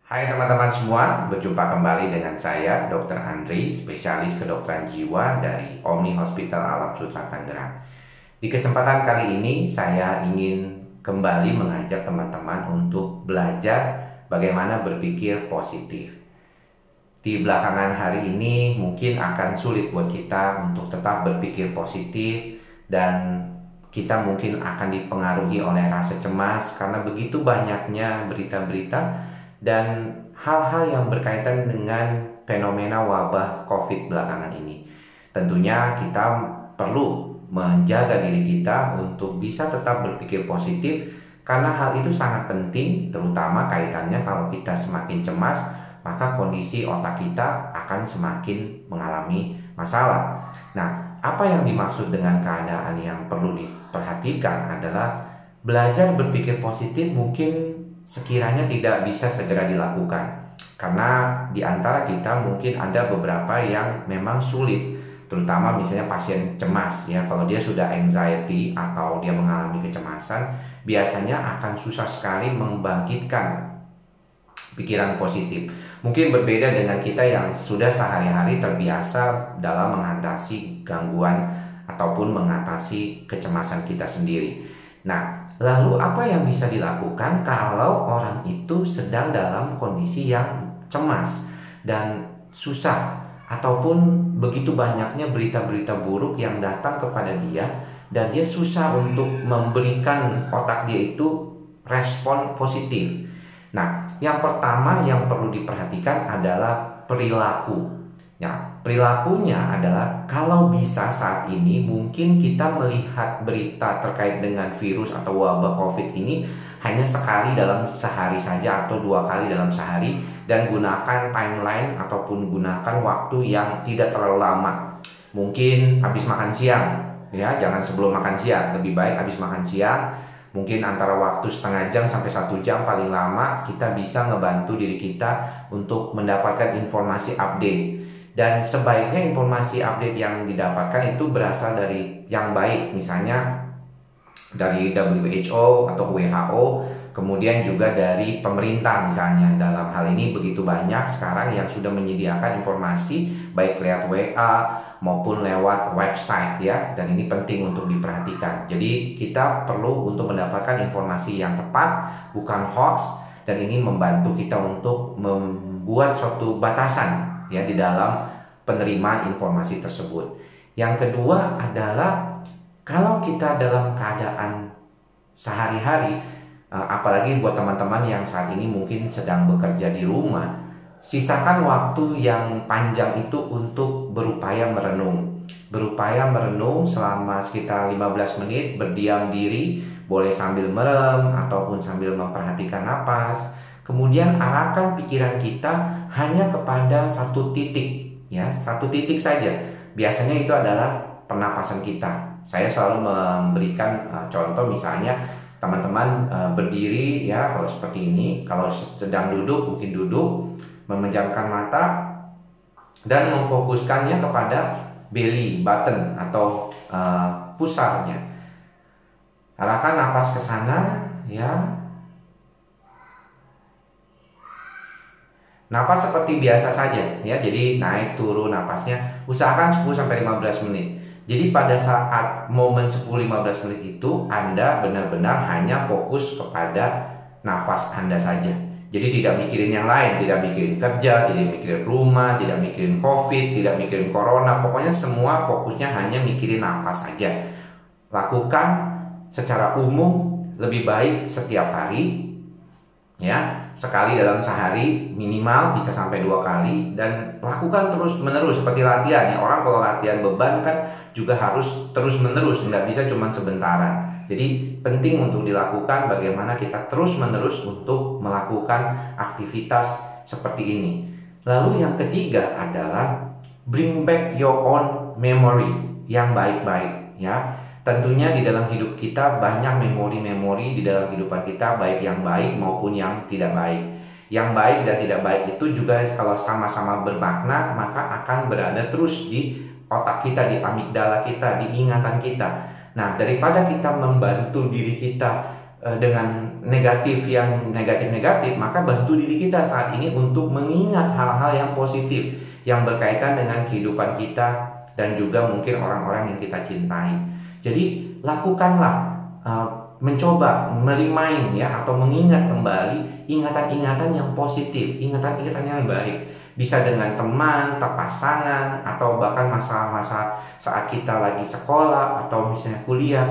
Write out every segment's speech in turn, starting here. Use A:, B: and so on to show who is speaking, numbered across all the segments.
A: Hai teman-teman semua, berjumpa kembali dengan saya Dr. Andri, spesialis kedokteran jiwa dari Omni Hospital Alam Sutera Tangerang. Di kesempatan kali ini saya ingin kembali mengajak teman-teman untuk belajar bagaimana berpikir positif. Di belakangan hari ini mungkin akan sulit buat kita untuk tetap berpikir positif dan kita mungkin akan dipengaruhi oleh rasa cemas karena begitu banyaknya berita-berita dan hal-hal yang berkaitan dengan fenomena wabah COVID belakangan ini. Tentunya kita perlu menjaga diri kita untuk bisa tetap berpikir positif karena hal itu sangat penting, terutama kaitannya kalau kita semakin cemas, maka kondisi otak kita akan semakin mengalami masalah. Nah, apa yang dimaksud dengan keadaan yang perlu diperhatikan adalah belajar berpikir positif mungkin sekiranya tidak bisa segera dilakukan karena di antara kita mungkin ada beberapa yang memang sulit, terutama misalnya pasien cemas ya. Kalau dia sudah anxiety atau dia mengalami kecemasan, biasanya akan susah sekali membangkitkan pikiran positif. Mungkin berbeda dengan kita yang sudah sehari-hari terbiasa dalam mengatasi gangguan ataupun mengatasi kecemasan kita sendiri. Nah, lalu apa yang bisa dilakukan kalau orang itu sedang dalam kondisi yang cemas dan susah ataupun begitu banyaknya berita-berita buruk yang datang kepada dia dan dia susah untuk memberikan otak dia itu respon positif. Nah, yang pertama yang perlu diperhatikan adalah perilaku. Nah, perilakunya adalah kalau bisa saat ini mungkin kita melihat berita terkait dengan virus atau wabah COVID ini hanya sekali dalam sehari saja atau 2 kali dalam sehari dan gunakan timeline ataupun gunakan waktu yang tidak terlalu lama. Mungkin habis makan siang, ya jangan sebelum makan siang, lebih baik habis makan siang. Mungkin antara waktu setengah jam sampai 1 jam paling lama kita bisa ngebantu diri kita untuk mendapatkan informasi update. Dan sebaiknya informasi update yang didapatkan itu berasal dari yang baik, misalnya dari WHO atau WHO, kemudian juga dari pemerintah misalnya. Dalam hal ini begitu banyak sekarang yang sudah menyediakan informasi baik lewat WA maupun lewat website ya, dan ini penting untuk diperhatikan. Jadi kita perlu untuk mendapatkan informasi yang tepat, bukan hoax, dan ini membantu kita untuk membuat suatu batasan ya di dalam penerimaan informasi tersebut. Yang kedua adalah kalau kita dalam keadaan sehari-hari, apalagi buat teman-teman yang saat ini mungkin sedang bekerja di rumah, sisakan waktu yang panjang itu untuk berupaya merenung. Berupaya merenung selama sekitar 15 menit, berdiam diri, boleh sambil merem ataupun sambil memperhatikan napas. Kemudian arahkan pikiran kita hanya kepada satu titik, ya, satu titik saja. Biasanya itu adalah pernapasan kita. Saya selalu memberikan contoh, misalnya teman-teman berdiri ya, kalau seperti ini. Kalau sedang duduk, mungkin duduk, memejamkan mata dan memfokuskannya kepada belly button atau pusarnya. Arahkan napas ke sana ya. Napas seperti biasa saja ya. Jadi naik turun napasnya. Usahakan 10-15 menit. Jadi pada saat momen 10-15 menit itu Anda benar-benar hanya fokus kepada nafas Anda saja. Jadi tidak mikirin yang lain, tidak mikirin kerja, tidak mikirin rumah, tidak mikirin COVID, tidak mikirin corona. Pokoknya semua fokusnya hanya mikirin nafas saja. Lakukan secara umum, lebih baik setiap hari, ya, sekali dalam sehari minimal, bisa sampai 2 kali, dan lakukan terus menerus seperti latihan ya. Orang kalau latihan beban kan juga harus terus menerus, nggak bisa cuma sebentaran. Jadi penting untuk dilakukan bagaimana kita terus menerus untuk melakukan aktivitas seperti ini. Lalu yang ketiga adalah bring back your own memory yang baik-baik ya. Tentunya di dalam hidup kita banyak memori-memori di dalam kehidupan kita, baik yang baik maupun yang tidak baik. Yang baik dan tidak baik itu juga kalau sama-sama bermakna, maka akan berada terus di otak kita, di amigdala kita, di ingatan kita. Nah, daripada kita membantu diri kita dengan yang negatif, maka bantu diri kita saat ini untuk mengingat hal-hal yang positif yang berkaitan dengan kehidupan kita dan juga mungkin orang-orang yang kita cintai. Jadi lakukanlah mencoba merimain ya, atau mengingat kembali ingatan-ingatan yang positif, ingatan-ingatan yang baik. Bisa dengan teman, pasangan, atau bahkan masa-masa saat kita lagi sekolah atau misalnya kuliah.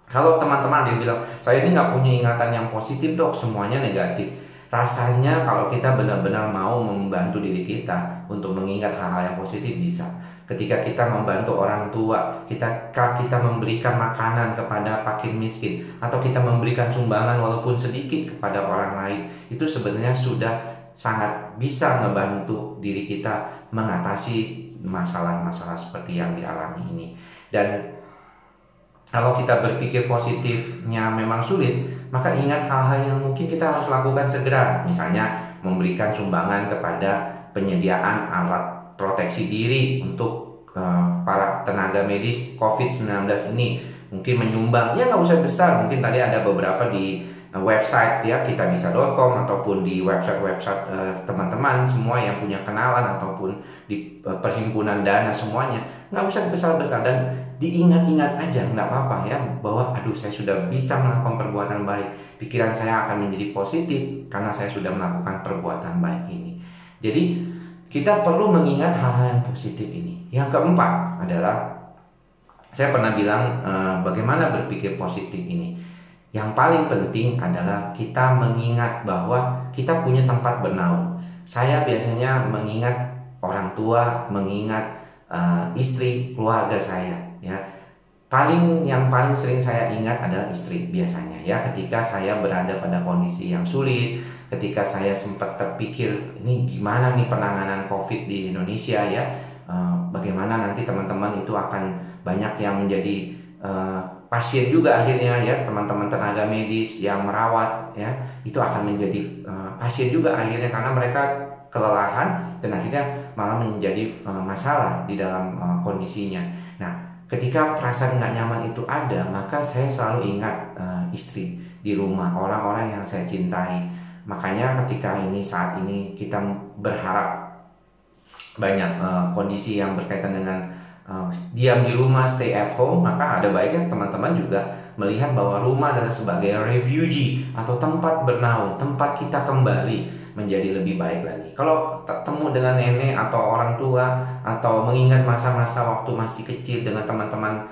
A: Kalau teman-teman dia bilang, saya ini nggak punya ingatan yang positif dok, semuanya negatif. Rasanya kalau kita benar-benar mau membantu diri kita untuk mengingat hal-hal yang positif bisa. Ketika kita membantu orang tua, kita memberikan makanan kepada fakir miskin, atau kita memberikan sumbangan walaupun sedikit kepada orang lain, itu sebenarnya sudah sangat bisa membantu diri kita mengatasi masalah-masalah seperti yang dialami ini. Dan kalau kita berpikir positifnya memang sulit, maka ingat hal-hal yang mungkin kita harus lakukan segera. Misalnya memberikan sumbangan kepada penyediaan alat proteksi diri untuk para tenaga medis COVID-19 ini. Mungkin menyumbang, ya nggak usah besar, mungkin tadi ada beberapa di website ya, kitabisa.com ataupun di website teman-teman semua yang punya kenalan ataupun di perhimpunan dana, semuanya nggak usah besar-besar, dan diingat-ingat aja, nggak apa-apa ya, bahwa aduh saya sudah bisa melakukan perbuatan baik, pikiran saya akan menjadi positif karena saya sudah melakukan perbuatan baik ini. Jadi kita perlu mengingat hal-hal yang positif ini. Yang keempat adalah, saya pernah bilang bagaimana berpikir positif ini. Yang paling penting adalah kita mengingat bahwa kita punya tempat bernaung. Saya biasanya mengingat orang tua, mengingat istri, keluarga saya ya. Yang paling sering saya ingat adalah istri biasanya ya, ketika saya berada pada kondisi yang sulit, ketika saya sempat terpikir ini gimana nih penanganan COVID di Indonesia ya, bagaimana nanti teman-teman itu akan banyak yang menjadi pasien juga akhirnya ya, teman-teman tenaga medis yang merawat ya, itu akan menjadi pasien juga akhirnya karena mereka kelelahan dan akhirnya malah menjadi masalah di dalam kondisinya. Nah, ketika perasaan nggak nyaman itu ada, maka saya selalu ingat istri di rumah, orang-orang yang saya cintai. Makanya ketika saat ini kita berharap banyak kondisi yang berkaitan dengan diam di rumah, stay at home, maka ada baiknya teman-teman juga melihat bahwa rumah adalah sebagai refugee atau tempat bernaung, tempat kita kembali menjadi lebih baik lagi. Kalau ketemu dengan nenek atau orang tua, atau mengingat masa-masa waktu masih kecil dengan teman-teman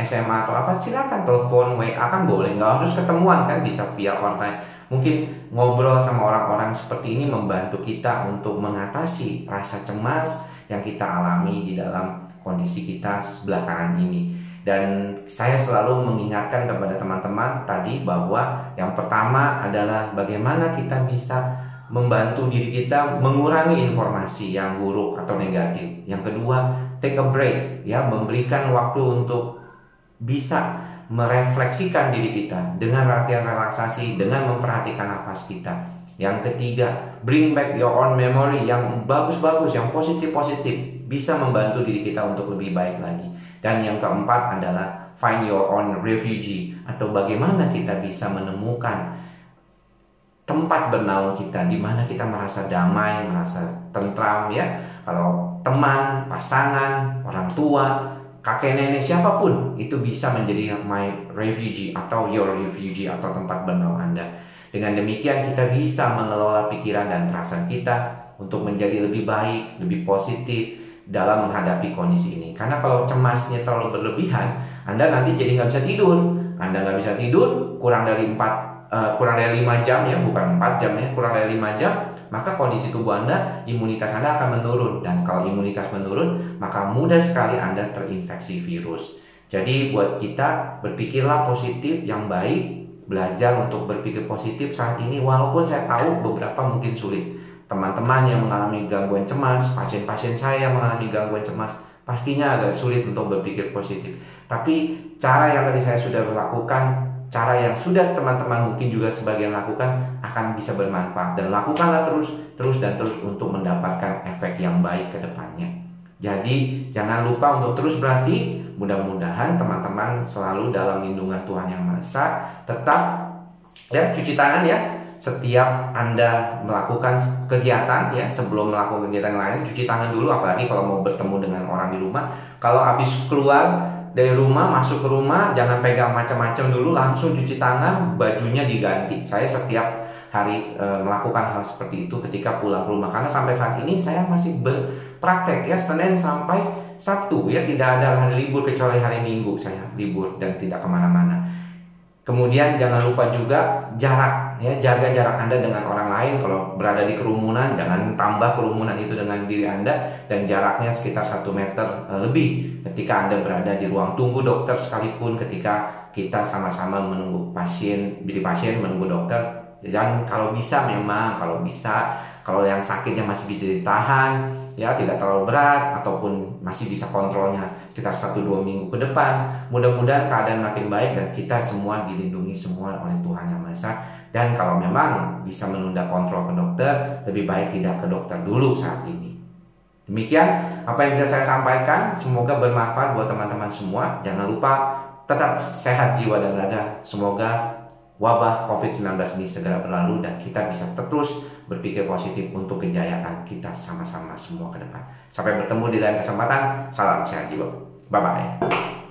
A: SMA atau apa, silakan telepon, WA kan boleh, nggak harus ketemuan kan, bisa via online. Mungkin ngobrol sama orang-orang seperti ini membantu kita untuk mengatasi rasa cemas yang kita alami di dalam kondisi kita belakangan ini. Dan saya selalu mengingatkan kepada teman-teman tadi bahwa yang pertama adalah bagaimana kita bisa membantu diri kita mengurangi informasi yang buruk atau negatif. Yang kedua, take a break ya, memberikan waktu untuk bisa merefleksikan diri kita dengan latihan relaksasi, dengan memperhatikan nafas kita. Yang ketiga, bring back your own memory yang bagus-bagus, yang positif-positif, bisa membantu diri kita untuk lebih baik lagi. Dan yang keempat adalah find your own refugee, atau bagaimana kita bisa menemukan tempat bernaung kita, di mana kita merasa damai, merasa tentram ya. Kalau teman, pasangan, orang tua, kakek nenek, siapapun itu bisa menjadi my refugee atau your refugee atau tempat bernaung Anda. Dengan demikian kita bisa mengelola pikiran dan perasaan kita untuk menjadi lebih baik, lebih positif dalam menghadapi kondisi ini. Karena kalau cemasnya terlalu berlebihan, Anda nanti jadi nggak bisa tidur. Anda nggak bisa tidur kurang dari 5 jam ya, bukan 4 jam ya, kurang dari 5 jam, maka kondisi tubuh Anda, imunitas Anda akan menurun. Dan kalau imunitas menurun, maka mudah sekali Anda terinfeksi virus. Jadi buat kita, berpikirlah positif yang baik, belajar untuk berpikir positif saat ini, walaupun saya tahu beberapa mungkin sulit. Teman-teman yang mengalami gangguan cemas, pasien-pasien saya yang mengalami gangguan cemas, pastinya agak sulit untuk berpikir positif. Tapi cara yang tadi saya sudah lakukan, cara yang sudah teman-teman mungkin juga sebagian lakukan, akan bisa bermanfaat. Dan lakukanlah terus untuk mendapatkan efek yang baik ke depannya. Jadi jangan lupa untuk terus berlatih. Mudah-mudahan teman-teman selalu dalam lindungan Tuhan Yang Maha Esa. Tetap ya cuci tangan ya. Setiap Anda melakukan kegiatan ya, sebelum melakukan kegiatan lain, cuci tangan dulu, apalagi kalau mau bertemu dengan orang di rumah. Kalau habis keluar dari rumah, masuk ke rumah, jangan pegang macam-macam dulu, langsung cuci tangan, bajunya diganti. Saya setiap hari melakukan hal seperti itu ketika pulang ke rumah, karena sampai saat ini saya masih berpraktek ya, Senin sampai Sabtu ya, tidak ada hari libur kecuali hari Minggu saya libur dan tidak kemana-mana. Kemudian jangan lupa juga jarak ya, jaga jarak Anda dengan orang lain. Kalau berada di kerumunan, jangan tambah kerumunan itu dengan diri Anda, dan jaraknya sekitar 1 meter lebih ketika Anda berada di ruang tunggu dokter sekalipun, ketika kita sama-sama menunggu pasien, bidik pasien menunggu dokter. Dan kalau bisa, memang kalau yang sakitnya masih bisa ditahan ya, tidak terlalu berat ataupun masih bisa kontrolnya sekitar 1-2 minggu ke depan. Mudah-mudahan keadaan makin baik dan kita semua dilindungi semua oleh Tuhan Yang Maha Esa. Dan kalau memang bisa menunda kontrol ke dokter, lebih baik tidak ke dokter dulu saat ini. Demikian apa yang bisa saya sampaikan, semoga bermanfaat buat teman-teman semua. Jangan lupa tetap sehat jiwa dan raga. Semoga wabah COVID-19 ini segera berlalu dan kita bisa terus berpikir positif untuk kejayaan kita sama-sama semua ke depan. Sampai bertemu di lain kesempatan. Salam sehat jiwa. Bye-bye.